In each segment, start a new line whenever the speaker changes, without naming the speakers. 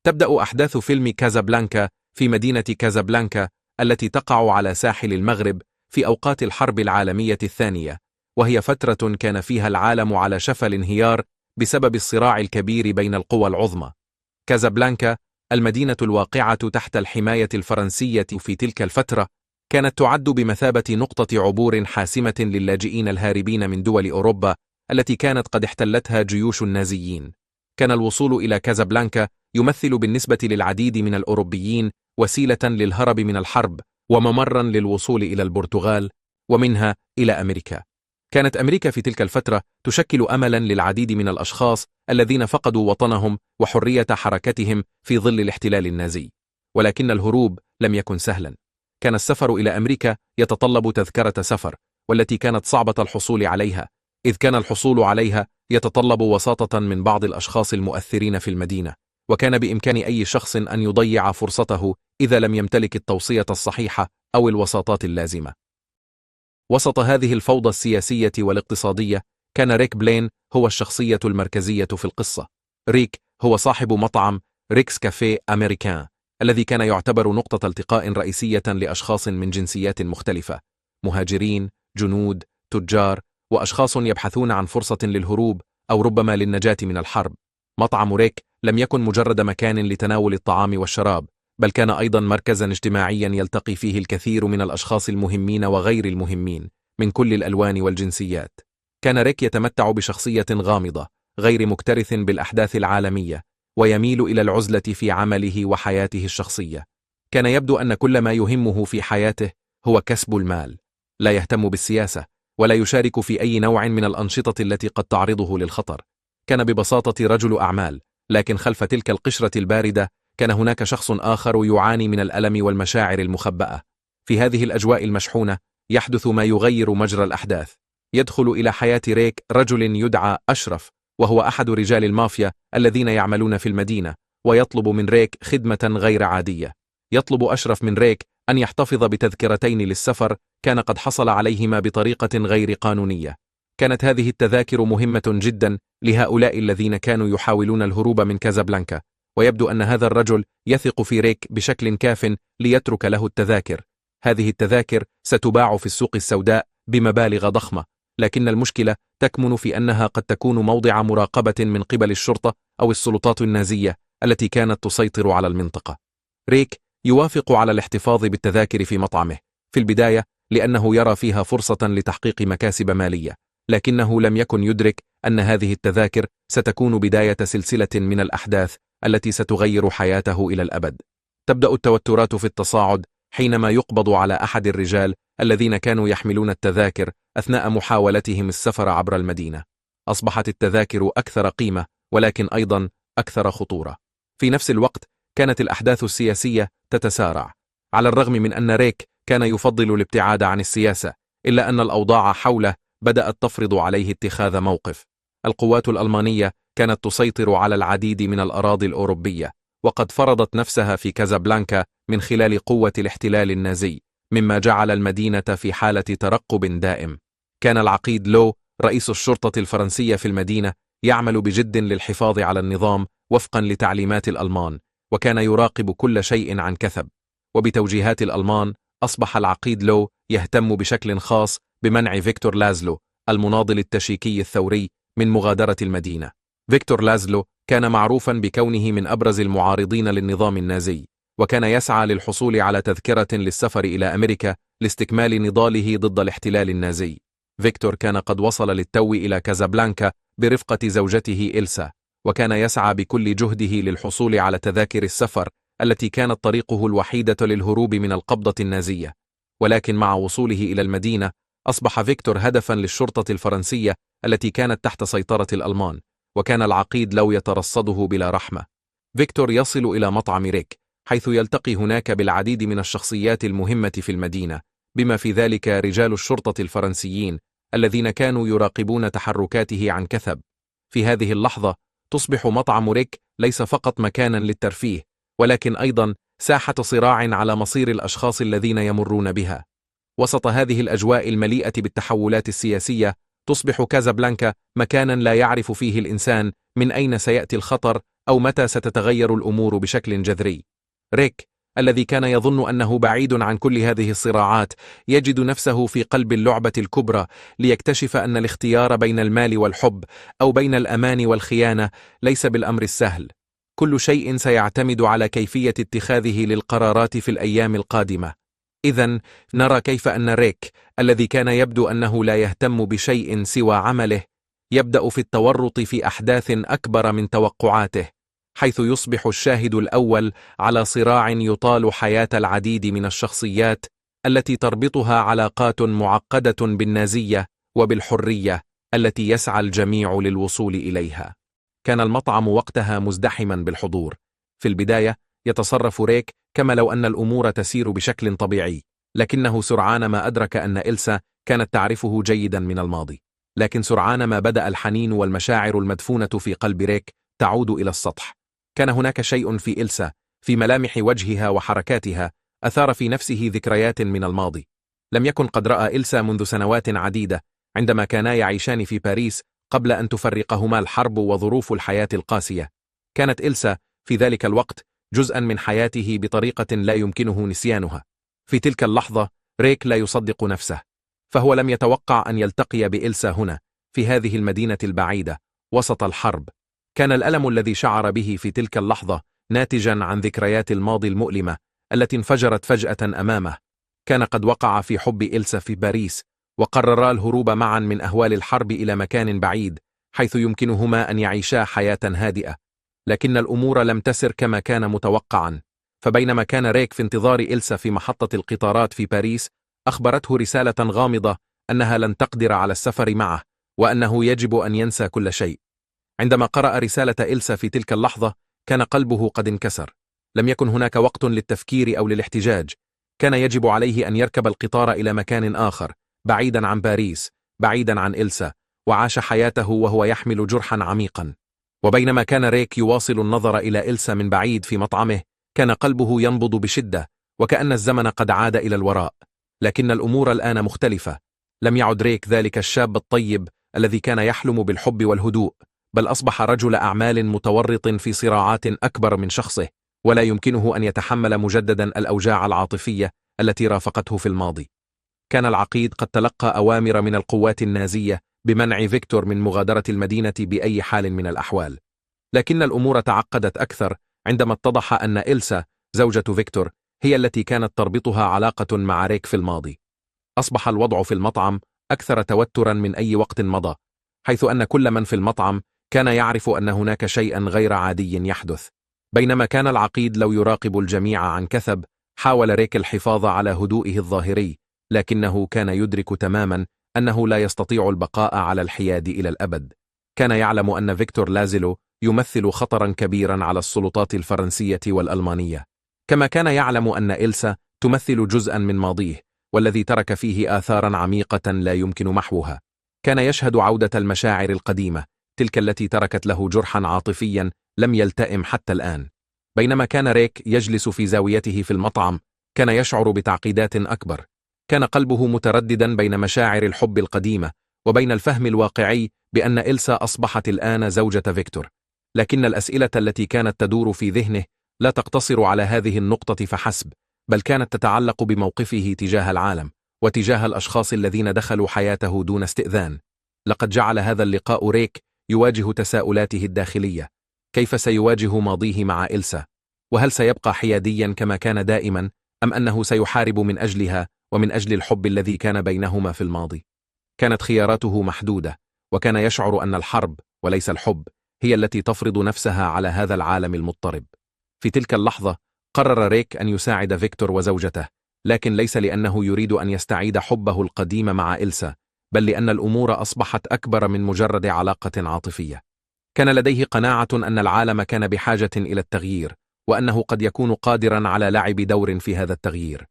تبدأ أحداث فيلم كازابلانكا في مدينة كازابلانكا التي تقع على ساحل المغرب في أوقات الحرب العالمية الثانية، وهي فترة كان فيها العالم على شفا الانهيار بسبب الصراع الكبير بين القوى العظمى. كازابلانكا، المدينة الواقعة تحت الحماية الفرنسية في تلك الفترة، كانت تعد بمثابة نقطة عبور حاسمة للاجئين الهاربين من دول أوروبا التي كانت قد احتلتها جيوش النازيين. كان الوصول إلى كازابلانكا يمثل بالنسبة للعديد من الأوروبيين وسيلة للهرب من الحرب وممرا للوصول إلى البرتغال ومنها إلى أمريكا. كانت أمريكا في تلك الفترة تشكل أملا للعديد من الأشخاص الذين فقدوا وطنهم وحرية حركتهم في ظل الاحتلال النازي، ولكن الهروب لم يكن سهلا. كان السفر إلى أمريكا يتطلب تذكرة سفر، والتي كانت صعبة الحصول عليها، إذ كان الحصول عليها يتطلب وساطة من بعض الأشخاص المؤثرين في المدينة، وكان بإمكان أي شخص أن يضيع فرصته إذا لم يمتلك التوصية الصحيحة أو الوساطات اللازمة. وسط هذه الفوضى السياسية والاقتصادية، كان ريك بلين هو الشخصية المركزية في القصة. ريك هو صاحب مطعم ريكس كافيه أمريكان، الذي كان يعتبر نقطة التقاء رئيسية لأشخاص من جنسيات مختلفة، مهاجرين، جنود، تجار، وأشخاص يبحثون عن فرصة للهروب أو ربما للنجاة من الحرب. مطعم ريك لم يكن مجرد مكان لتناول الطعام والشراب، بل كان أيضا مركزا اجتماعيا يلتقي فيه الكثير من الأشخاص المهمين وغير المهمين من كل الألوان والجنسيات. كان ريك يتمتع بشخصية غامضة غير مكترث بالأحداث العالمية، ويميل إلى العزلة في عمله وحياته الشخصية. كان يبدو أن كل ما يهمه في حياته هو كسب المال، لا يهتم بالسياسة ولا يشارك في أي نوع من الأنشطة التي قد تعرضه للخطر. كان ببساطة رجل أعمال، لكن خلف تلك القشرة الباردة كان هناك شخص آخر يعاني من الألم والمشاعر المخبأة. في هذه الأجواء المشحونة يحدث ما يغير مجرى الأحداث. يدخل إلى حياة ريك رجل يدعى أشرف، وهو أحد رجال المافيا الذين يعملون في المدينة، ويطلب من ريك خدمة غير عادية. يطلب أشرف من ريك أن يحتفظ بتذكرتين للسفر كان قد حصل عليهما بطريقة غير قانونية. كانت هذه التذاكر مهمة جدا لهؤلاء الذين كانوا يحاولون الهروب من كازابلانكا، ويبدو أن هذا الرجل يثق في ريك بشكل كاف ليترك له التذاكر. هذه التذاكر ستباع في السوق السوداء بمبالغ ضخمة، لكن المشكلة تكمن في أنها قد تكون موضع مراقبة من قبل الشرطة أو السلطات النازية التي كانت تسيطر على المنطقة. ريك يوافق على الاحتفاظ بالتذاكر في مطعمه في البداية لأنه يرى فيها فرصة لتحقيق مكاسب مالية، لكنه لم يكن يدرك أن هذه التذاكر ستكون بداية سلسلة من الأحداث التي ستغير حياته إلى الأبد. تبدأ التوترات في التصاعد حينما يقبض على أحد الرجال الذين كانوا يحملون التذاكر أثناء محاولتهم السفر عبر المدينة. أصبحت التذاكر أكثر قيمة، ولكن أيضا أكثر خطورة. في نفس الوقت كانت الأحداث السياسية تتسارع. على الرغم من أن ريك كان يفضل الابتعاد عن السياسة، إلا أن الأوضاع حوله بدأت تفرض عليه اتخاذ موقف. القوات الألمانية كانت تسيطر على العديد من الأراضي الأوروبية، وقد فرضت نفسها في كازابلانكا من خلال قوة الاحتلال النازي، مما جعل المدينة في حالة ترقب دائم. كان العقيد لو رئيس الشرطة الفرنسية في المدينة يعمل بجد للحفاظ على النظام وفقا لتعليمات الألمان، وكان يراقب كل شيء عن كثب. وبتوجيهات الألمان أصبح العقيد لو يهتم بشكل خاص بمنع فيكتور لازلو المناضل التشيكي الثوري من مغادرة المدينة. فيكتور لازلو كان معروفا بكونه من أبرز المعارضين للنظام النازي، وكان يسعى للحصول على تذكرة للسفر إلى أمريكا لاستكمال نضاله ضد الاحتلال النازي. فيكتور كان قد وصل للتو إلى كازابلانكا برفقة زوجته إلسا، وكان يسعى بكل جهده للحصول على تذاكر السفر التي كانت طريقه الوحيدة للهروب من القبضة النازية. ولكن مع وصوله إلى المدينة أصبح فيكتور هدفا للشرطة الفرنسية التي كانت تحت سيطرة الألمان، وكان العقيد لو يترصده بلا رحمة. فيكتور يصل إلى مطعم ريك، حيث يلتقي هناك بالعديد من الشخصيات المهمة في المدينة، بما في ذلك رجال الشرطة الفرنسيين الذين كانوا يراقبون تحركاته عن كثب. في هذه اللحظة تصبح مطعم ريك ليس فقط مكانا للترفيه، ولكن أيضا ساحة صراع على مصير الأشخاص الذين يمرون بها. وسط هذه الأجواء المليئة بالتحولات السياسية تصبح كازابلانكا مكانا لا يعرف فيه الإنسان من أين سيأتي الخطر أو متى ستتغير الأمور بشكل جذري. ريك الذي كان يظن أنه بعيد عن كل هذه الصراعات يجد نفسه في قلب اللعبة الكبرى ليكتشف أن الاختيار بين المال والحب أو بين الأمان والخيانة ليس بالأمر السهل. كل شيء سيعتمد على كيفية اتخاذه للقرارات في الأيام القادمة. إذن نرى كيف أن ريك الذي كان يبدو أنه لا يهتم بشيء سوى عمله يبدأ في التورط في أحداث أكبر من توقعاته، حيث يصبح الشاهد الأول على صراع يطال حياة العديد من الشخصيات التي تربطها علاقات معقدة بالنازية وبالحرية التي يسعى الجميع للوصول إليها. كان المطعم وقتها مزدحما بالحضور. في البداية يتصرف ريك كما لو أن الأمور تسير بشكل طبيعي، لكنه سرعان ما أدرك أن إلسا كانت تعرفه جيدا من الماضي. لكن سرعان ما بدأ الحنين والمشاعر المدفونة في قلب ريك تعود إلى السطح. كان هناك شيء في إلسا، في ملامح وجهها وحركاتها، أثار في نفسه ذكريات من الماضي. لم يكن قد رأى إلسا منذ سنوات عديدة عندما كانا يعيشان في باريس قبل أن تفرقهما الحرب وظروف الحياة القاسية. كانت إلسا في ذلك الوقت جزءا من حياته بطريقة لا يمكنه نسيانها. في تلك اللحظة ريك لا يصدق نفسه، فهو لم يتوقع أن يلتقي بإلسا هنا في هذه المدينة البعيدة وسط الحرب. كان الألم الذي شعر به في تلك اللحظة ناتجا عن ذكريات الماضي المؤلمة التي انفجرت فجأة أمامه. كان قد وقع في حب إلسا في باريس، وقررا الهروب معا من أهوال الحرب إلى مكان بعيد حيث يمكنهما أن يعيشا حياة هادئة. لكن الأمور لم تسر كما كان متوقعا، فبينما كان ريك في انتظار إلسا في محطة القطارات في باريس، أخبرته رسالة غامضة أنها لن تقدر على السفر معه، وأنه يجب أن ينسى كل شيء. عندما قرأ رسالة إلسا في تلك اللحظة كان قلبه قد انكسر. لم يكن هناك وقت للتفكير أو للاحتجاج. كان يجب عليه أن يركب القطار إلى مكان آخر، بعيدا عن باريس، بعيدا عن إلسا، وعاش حياته وهو يحمل جرحا عميقا. وبينما كان ريك يواصل النظر إلى إلسا من بعيد في مطعمه، كان قلبه ينبض بشدة وكأن الزمن قد عاد إلى الوراء. لكن الأمور الآن مختلفة. لم يعد ريك ذلك الشاب الطيب الذي كان يحلم بالحب والهدوء، بل أصبح رجل أعمال متورط في صراعات أكبر من شخصه، ولا يمكنه أن يتحمل مجددا الأوجاع العاطفية التي رافقته في الماضي. كان العقيد قد تلقى أوامر من القوات النازية بمنع فيكتور من مغادرة المدينة بأي حال من الأحوال. لكن الأمور تعقدت أكثر عندما اتضح أن إلسا زوجة فيكتور هي التي كانت تربطها علاقة مع ريك في الماضي. أصبح الوضع في المطعم أكثر توترا من أي وقت مضى، حيث أن كل من في المطعم كان يعرف أن هناك شيئا غير عادي يحدث. بينما كان العقيد لو يراقب الجميع عن كثب، حاول ريك الحفاظ على هدوئه الظاهري، لكنه كان يدرك تماما أنه لا يستطيع البقاء على الحياد إلى الأبد. كان يعلم أن فيكتور لازلو يمثل خطرا كبيرا على السلطات الفرنسية والألمانية، كما كان يعلم أن إلسا تمثل جزءا من ماضيه والذي ترك فيه آثارا عميقة لا يمكن محوها. كان يشهد عودة المشاعر القديمة، تلك التي تركت له جرحا عاطفيا لم يلتئم حتى الآن. بينما كان ريك يجلس في زاويته في المطعم، كان يشعر بتعقيدات أكبر. كان قلبه مترددا بين مشاعر الحب القديمة وبين الفهم الواقعي بأن إلسا أصبحت الآن زوجة فيكتور. لكن الأسئلة التي كانت تدور في ذهنه لا تقتصر على هذه النقطة فحسب، بل كانت تتعلق بموقفه تجاه العالم وتجاه الأشخاص الذين دخلوا حياته دون استئذان. لقد جعل هذا اللقاء ريك يواجه تساؤلاته الداخلية. كيف سيواجه ماضيه مع إلسا؟ وهل سيبقى حياديا كما كان دائما، أم أنه سيحارب من أجلها ومن أجل الحب الذي كان بينهما في الماضي؟ كانت خياراته محدودة، وكان يشعر أن الحرب وليس الحب هي التي تفرض نفسها على هذا العالم المضطرب. في تلك اللحظة قرر ريك أن يساعد فيكتور وزوجته، لكن ليس لأنه يريد أن يستعيد حبه القديم مع إلسا، بل لأن الأمور أصبحت أكبر من مجرد علاقة عاطفية. كان لديه قناعة أن العالم كان بحاجة إلى التغيير، وأنه قد يكون قادرا على لعب دور في هذا التغيير.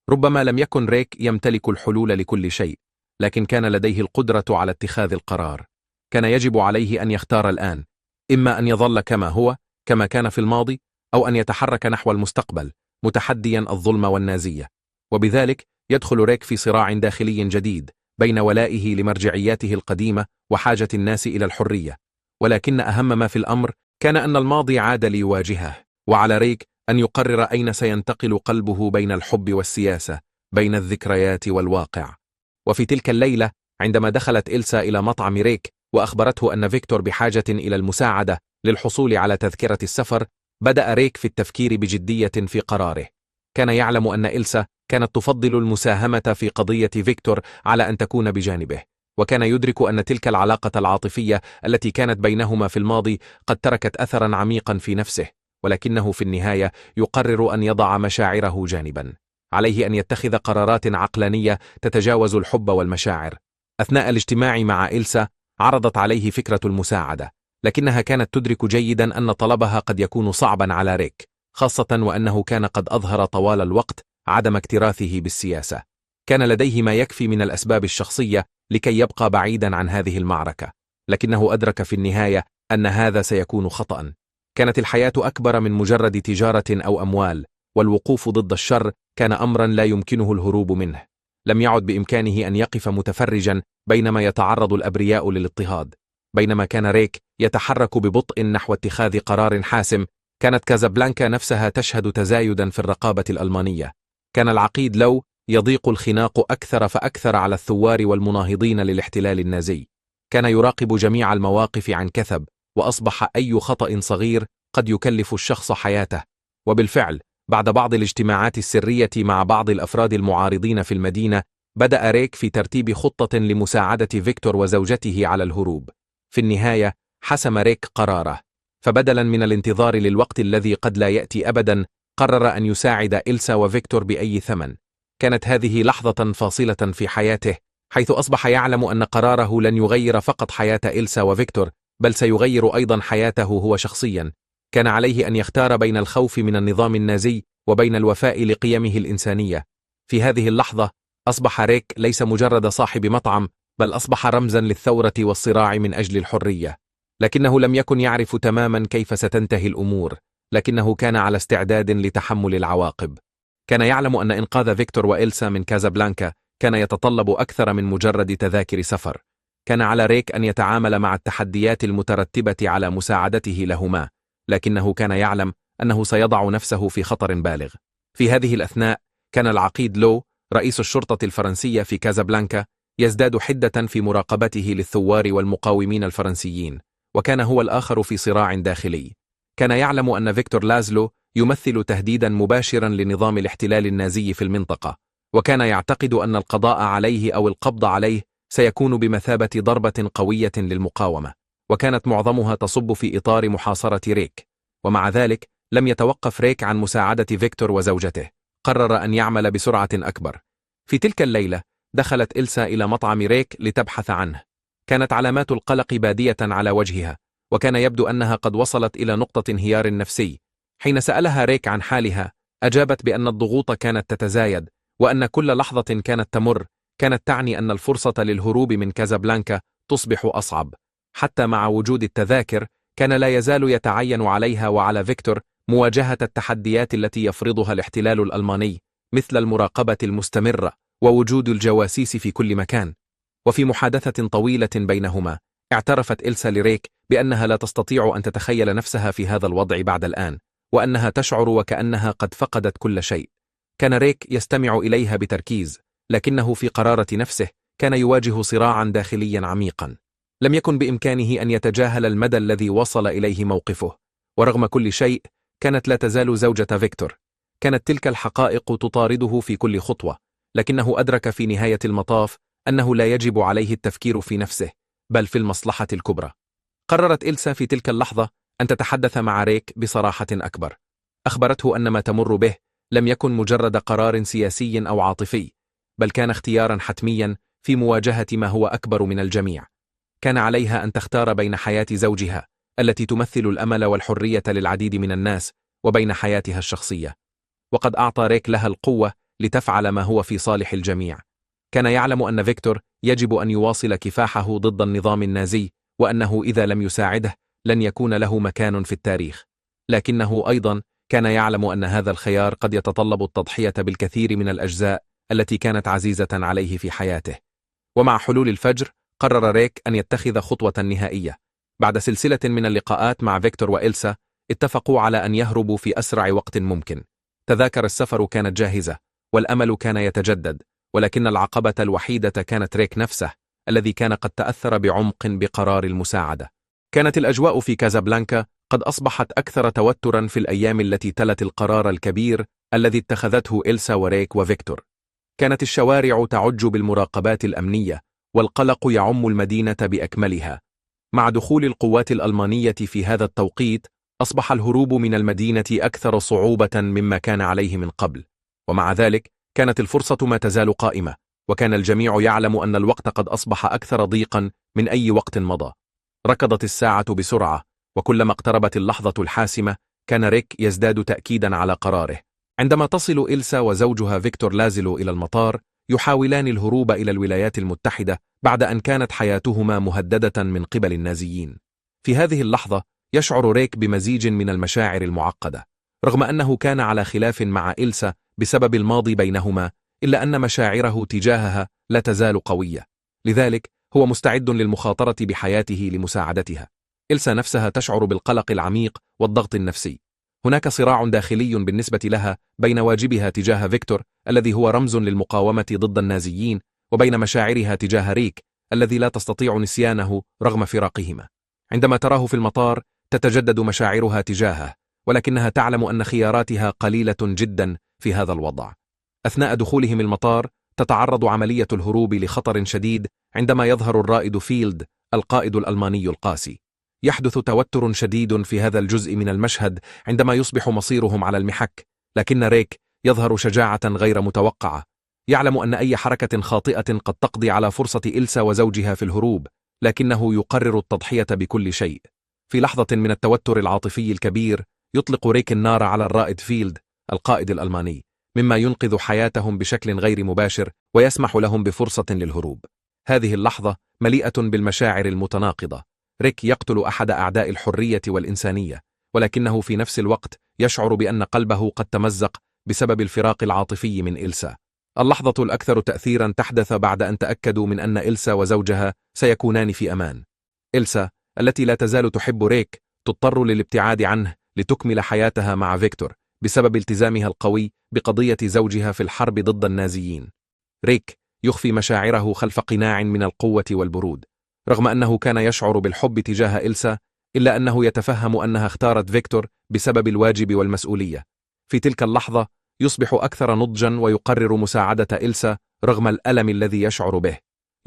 ربما لم يكن ريك يمتلك الحلول لكل شيء، لكن كان لديه القدرة على اتخاذ القرار. كان يجب عليه أن يختار الآن، إما أن يظل كما هو كما كان في الماضي، أو أن يتحرك نحو المستقبل متحديا الظلم والنازية. وبذلك يدخل ريك في صراع داخلي جديد بين ولائه لمرجعياته القديمة وحاجة الناس إلى الحرية. ولكن أهم ما في الأمر كان أن الماضي عاد ليواجهه، وعلى ريك أن يقرر أين سينتقل قلبه بين الحب والسياسة، بين الذكريات والواقع. وفي تلك الليلة عندما دخلت إلسا إلى مطعم ريك وأخبرته أن فيكتور بحاجة إلى المساعدة للحصول على تذكرة السفر، بدأ ريك في التفكير بجدية في قراره. كان يعلم أن إلسا كانت تفضل المساهمة في قضية فيكتور على أن تكون بجانبه، وكان يدرك أن تلك العلاقة العاطفية التي كانت بينهما في الماضي قد تركت أثرا عميقا في نفسه، ولكنه في النهاية يقرر أن يضع مشاعره جانبا. عليه أن يتخذ قرارات عقلانية تتجاوز الحب والمشاعر. أثناء الاجتماع مع إلسا عرضت عليه فكرة المساعدة، لكنها كانت تدرك جيدا أن طلبها قد يكون صعبا على ريك، خاصة وأنه كان قد أظهر طوال الوقت عدم اكتراثه بالسياسة. كان لديه ما يكفي من الأسباب الشخصية لكي يبقى بعيدا عن هذه المعركة، لكنه أدرك في النهاية أن هذا سيكون خطأ. كانت الحياة أكبر من مجرد تجارة أو أموال، والوقوف ضد الشر كان أمرا لا يمكنه الهروب منه. لم يعد بإمكانه أن يقف متفرجا بينما يتعرض الأبرياء للاضطهاد. بينما كان ريك يتحرك ببطء نحو اتخاذ قرار حاسم، كانت كازابلانكا نفسها تشهد تزايدا في الرقابة الألمانية. كان العقيد لو يضيق الخناق أكثر فأكثر على الثوار والمناهضين للاحتلال النازي. كان يراقب جميع المواقف عن كثب، وأصبح أي خطأ صغير قد يكلف الشخص حياته. وبالفعل بعد بعض الاجتماعات السرية مع بعض الأفراد المعارضين في المدينة، بدأ ريك في ترتيب خطة لمساعدة فيكتور وزوجته على الهروب. في النهاية حسم ريك قراره، فبدلا من الانتظار للوقت الذي قد لا يأتي أبدا، قرر أن يساعد إلسا وفيكتور بأي ثمن. كانت هذه لحظة فاصلة في حياته، حيث أصبح يعلم أن قراره لن يغير فقط حياة إلسا وفيكتور، بل سيغير أيضا حياته هو شخصيا. كان عليه أن يختار بين الخوف من النظام النازي وبين الوفاء لقيمه الإنسانية. في هذه اللحظة أصبح ريك ليس مجرد صاحب مطعم، بل أصبح رمزا للثورة والصراع من أجل الحرية. لكنه لم يكن يعرف تماما كيف ستنتهي الأمور، لكنه كان على استعداد لتحمل العواقب. كان يعلم أن إنقاذ فيكتور وإلسا من كازابلانكا كان يتطلب أكثر من مجرد تذاكر سفر. كان على ريك أن يتعامل مع التحديات المترتبة على مساعدته لهما، لكنه كان يعلم أنه سيضع نفسه في خطر بالغ. في هذه الأثناء كان العقيد لو رئيس الشرطة الفرنسية في كازابلانكا يزداد حدة في مراقبته للثوار والمقاومين الفرنسيين، وكان هو الآخر في صراع داخلي. كان يعلم أن فيكتور لازلو يمثل تهديدا مباشرا لنظام الاحتلال النازي في المنطقة، وكان يعتقد أن القضاء عليه أو القبض عليه سيكون بمثابة ضربة قوية للمقاومة، وكانت معظمها تصب في إطار محاصرة ريك. ومع ذلك لم يتوقف ريك عن مساعدة فيكتور وزوجته. قرر أن يعمل بسرعة أكبر. في تلك الليلة دخلت إلسا إلى مطعم ريك لتبحث عنه. كانت علامات القلق بادية على وجهها، وكان يبدو أنها قد وصلت إلى نقطة انهيار نفسي. حين سألها ريك عن حالها، أجابت بأن الضغوط كانت تتزايد، وأن كل لحظة كانت تمر كانت تعني أن الفرصة للهروب من كازابلانكا تصبح أصعب. حتى مع وجود التذاكر كان لا يزال يتعين عليها وعلى فيكتور مواجهة التحديات التي يفرضها الاحتلال الألماني، مثل المراقبة المستمرة ووجود الجواسيس في كل مكان. وفي محادثة طويلة بينهما اعترفت إلسا لريك بأنها لا تستطيع أن تتخيل نفسها في هذا الوضع بعد الآن، وأنها تشعر وكأنها قد فقدت كل شيء. كان ريك يستمع إليها بتركيز، لكنه في قرارة نفسه كان يواجه صراعا داخليا عميقا. لم يكن بإمكانه أن يتجاهل المدى الذي وصل إليه موقفه. ورغم كل شيء كانت لا تزال زوجة فيكتور. كانت تلك الحقائق تطارده في كل خطوة، لكنه أدرك في نهاية المطاف أنه لا يجب عليه التفكير في نفسه، بل في المصلحة الكبرى. قررت إلسا في تلك اللحظة أن تتحدث مع ريك بصراحة أكبر. أخبرته أن ما تمر به لم يكن مجرد قرار سياسي أو عاطفي، بل كان اختيارا حتميا في مواجهة ما هو أكبر من الجميع. كان عليها أن تختار بين حياة زوجها التي تمثل الأمل والحرية للعديد من الناس، وبين حياتها الشخصية. وقد أعطى ريك لها القوة لتفعل ما هو في صالح الجميع. كان يعلم أن فيكتور يجب أن يواصل كفاحه ضد النظام النازي، وأنه إذا لم يساعده لن يكون له مكان في التاريخ. لكنه أيضا كان يعلم أن هذا الخيار قد يتطلب التضحية بالكثير من الأجزاء التي كانت عزيزة عليه في حياته. ومع حلول الفجر قرر ريك أن يتخذ خطوة نهائية. بعد سلسلة من اللقاءات مع فيكتور وإلسا، اتفقوا على أن يهربوا في أسرع وقت ممكن. تذاكر السفر كانت جاهزة، والأمل كان يتجدد، ولكن العقبة الوحيدة كانت ريك نفسه، الذي كان قد تأثر بعمق بقرار المساعدة. كانت الأجواء في كازابلانكا قد أصبحت أكثر توترا في الأيام التي تلت القرار الكبير الذي اتخذته إلسا وريك وفيكتور. كانت الشوارع تعج بالمراقبات الأمنية، والقلق يعم المدينة بأكملها. مع دخول القوات الألمانية في هذا التوقيت، أصبح الهروب من المدينة أكثر صعوبة مما كان عليه من قبل، ومع ذلك كانت الفرصة ما تزال قائمة، وكان الجميع يعلم أن الوقت قد أصبح أكثر ضيقا من أي وقت مضى. ركضت الساعة بسرعة، وكلما اقتربت اللحظة الحاسمة كان ريك يزداد تأكيدا على قراره. عندما تصل إلسا وزوجها فيكتور لازلو إلى المطار، يحاولان الهروب إلى الولايات المتحدة بعد أن كانت حياتهما مهددة من قبل النازيين. في هذه اللحظة يشعر ريك بمزيج من المشاعر المعقدة. رغم أنه كان على خلاف مع إلسا بسبب الماضي بينهما، إلا أن مشاعره تجاهها لا تزال قوية، لذلك هو مستعد للمخاطرة بحياته لمساعدتها. إلسا نفسها تشعر بالقلق العميق والضغط النفسي. هناك صراع داخلي بالنسبة لها بين واجبها تجاه فيكتور الذي هو رمز للمقاومة ضد النازيين، وبين مشاعرها تجاه ريك الذي لا تستطيع نسيانه رغم فراقهما. عندما تراه في المطار تتجدد مشاعرها تجاهه، ولكنها تعلم أن خياراتها قليلة جدا في هذا الوضع. أثناء دخولهم المطار تتعرض عملية الهروب لخطر شديد عندما يظهر الرائد فيلد القائد الألماني القاسي. يحدث توتر شديد في هذا الجزء من المشهد عندما يصبح مصيرهم على المحك، لكن ريك يظهر شجاعة غير متوقعة. يعلم أن أي حركة خاطئة قد تقضي على فرصة إلسا وزوجها في الهروب، لكنه يقرر التضحية بكل شيء. في لحظة من التوتر العاطفي الكبير يطلق ريك النار على الرائد فيلد القائد الألماني، مما ينقذ حياتهم بشكل غير مباشر ويسمح لهم بفرصة للهروب. هذه اللحظة مليئة بالمشاعر المتناقضة. ريك يقتل أحد أعداء الحرية والإنسانية، ولكنه في نفس الوقت يشعر بأن قلبه قد تمزق بسبب الفراق العاطفي من إلسا. اللحظة الأكثر تأثيرا تحدث بعد أن تأكدوا من أن إلسا وزوجها سيكونان في أمان. إلسا التي لا تزال تحب ريك تضطر للابتعاد عنه لتكمل حياتها مع فيكتور بسبب التزامها القوي بقضية زوجها في الحرب ضد النازيين. ريك يخفي مشاعره خلف قناع من القوة والبرود. رغم أنه كان يشعر بالحب تجاه إلسا، إلا أنه يتفهم أنها اختارت فيكتور بسبب الواجب والمسؤولية. في تلك اللحظة يصبح أكثر نضجا ويقرر مساعدة إلسا رغم الألم الذي يشعر به.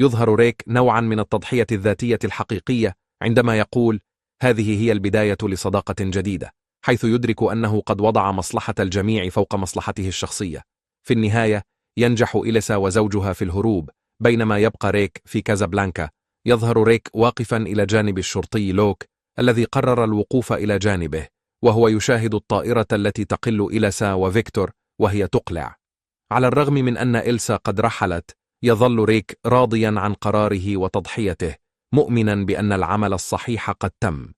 يظهر ريك نوعا من التضحية الذاتية الحقيقية عندما يقول: هذه هي البداية لصداقة جديدة، حيث يدرك أنه قد وضع مصلحة الجميع فوق مصلحته الشخصية. في النهاية ينجح إلسا وزوجها في الهروب، بينما يبقى ريك في كازابلانكا. يظهر ريك واقفا إلى جانب الشرطي لوك الذي قرر الوقوف إلى جانبه، وهو يشاهد الطائرة التي تقل إلسا وفيكتور وهي تقلع. على الرغم من أن إلسا قد رحلت، يظل ريك راضيا عن قراره وتضحيته، مؤمنا بأن العمل الصحيح قد تم.